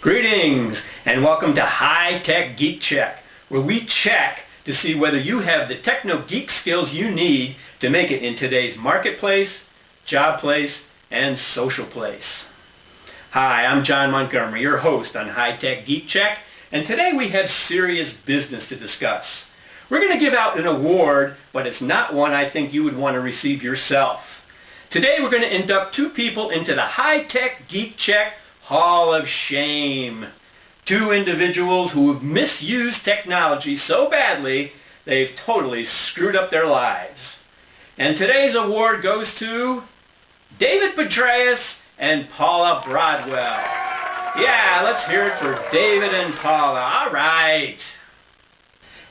Greetings and welcome to High Tech Geek Check, where we check to see whether you have the techno-geek skills you need to make it in today's marketplace, job place, and social place. Hi, I'm John Montgomery, your host on High Tech Geek Check, and today we have serious business to discuss. We're going to give out an award, but it's not one I think you would want to receive yourself. Today we're going to induct two people into the High Tech Geek Check Hall of Shame. Two individuals who have misused technology so badly they've totally screwed up their lives. And today's award goes to David Petraeus and Paula Broadwell. Yeah, let's hear it for David and Paula. All right.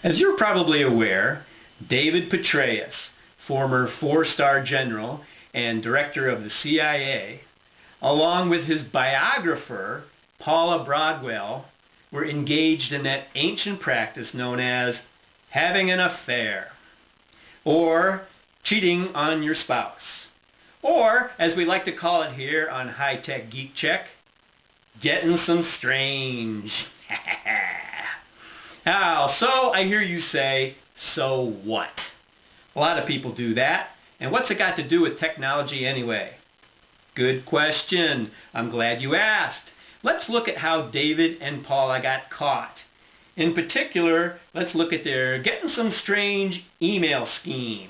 As you're probably aware, David Petraeus, former four-star general and director of the CIA, along with his biographer, Paula Broadwell, were engaged in that ancient practice known as having an affair, or cheating on your spouse, or, as we like to call it here on High Tech Geek Check, getting some strange. Now, so I hear you say, so what? A lot of people do that, and what's it got to do with technology anyway? Good question. I'm glad you asked. Let's look at how David and Paula got caught. In particular, let's look at their getting some strange email scheme.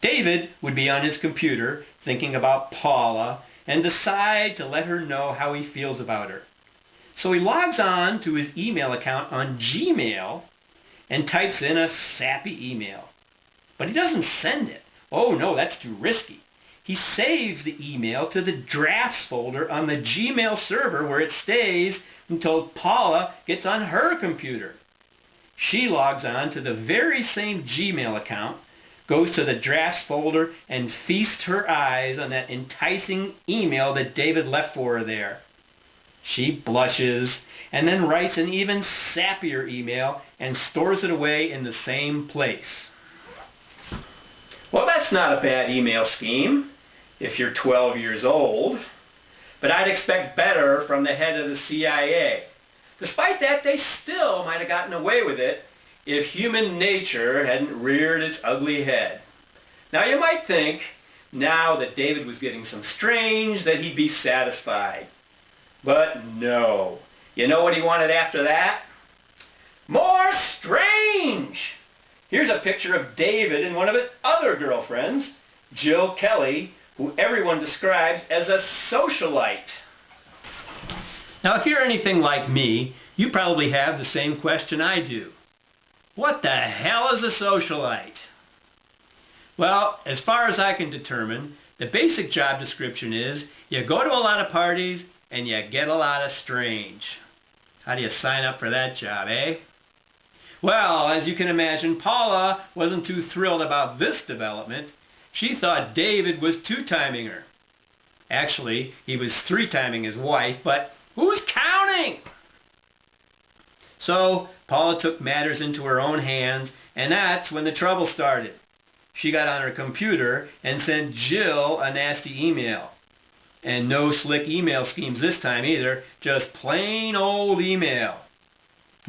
David would be on his computer thinking about Paula and decide to let her know how he feels about her. So he logs on to his email account on Gmail and types in a sappy email. But he doesn't send it. Oh no, that's too risky. He saves the email to the drafts folder on the Gmail server where it stays until Paula gets on her computer. She logs on to the very same Gmail account, goes to the drafts folder, and feasts her eyes on that enticing email that David left for her there. She blushes and then writes an even sappier email and stores it away in the same place. Well, that's not a bad email scheme if you're 12 years old, but I'd expect better from the head of the CIA. Despite that, they still might have gotten away with it if human nature hadn't reared its ugly head. Now you might think, now that David was getting some strange, that he'd be satisfied. But no. You know what he wanted after that? More strange! Here's a picture of David and one of his other girlfriends, Jill Kelly, who everyone describes as a socialite. Now, if you're anything like me, you probably have the same question I do. What the hell is a socialite? Well, as far as I can determine, the basic job description is you go to a lot of parties and you get a lot of strange. How do you sign up for that job, eh? Well, as you can imagine, Paula wasn't too thrilled about this development. She thought David was two-timing her. Actually, he was three-timing his wife, but who's counting? So Paula took matters into her own hands, and that's when the trouble started. She got on her computer and sent Jill a nasty email. And no slick email schemes this time either, just plain old email.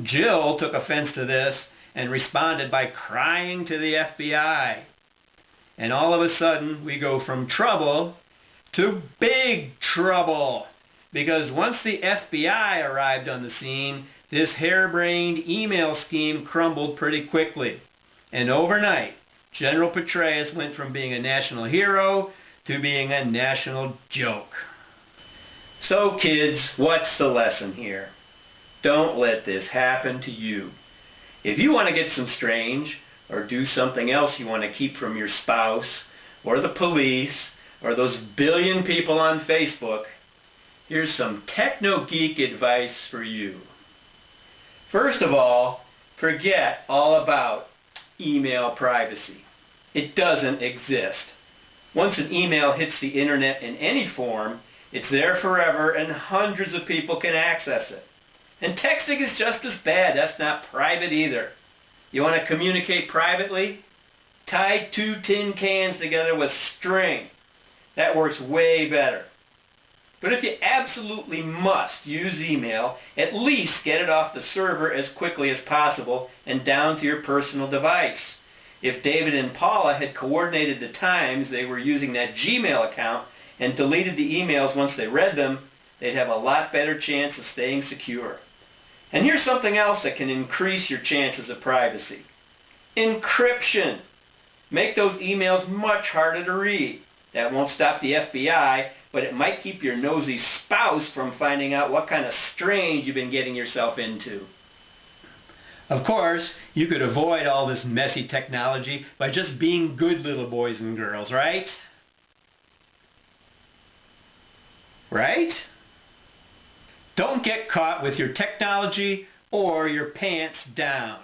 Jill took offense to this and responded by crying to the FBI. And all of a sudden, we go from trouble to big trouble. Because once the FBI arrived on the scene, this harebrained email scheme crumbled pretty quickly. And overnight, General Petraeus went from being a national hero to being a national joke. So kids, what's the lesson here? Don't let this happen to you. If you want to get some strange, or do something else you want to keep from your spouse, or the police, or those billion people on Facebook, here's some techno-geek advice for you. First of all, forget all about email privacy. It doesn't exist. Once an email hits the internet in any form, it's there forever and hundreds of people can access it. And texting is just as bad. That's not private either. You want to communicate privately? Tie two tin cans together with string. That works way better. But if you absolutely must use email, at least get it off the server as quickly as possible and down to your personal device. If David and Paula had coordinated the times they were using that Gmail account and deleted the emails once they read them, they'd have a lot better chance of staying secure. And here's something else that can increase your chances of privacy. Encryption. Make those emails much harder to read. That won't stop the FBI, but it might keep your nosy spouse from finding out what kind of strange you've been getting yourself into. Of course, you could avoid all this messy technology by just being good little boys and girls, right? Right? Don't get caught with your technology or your pants down.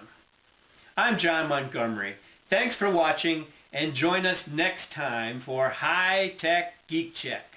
I'm John Montgomery. Thanks for watching, and join us next time for High Tech Geek Check.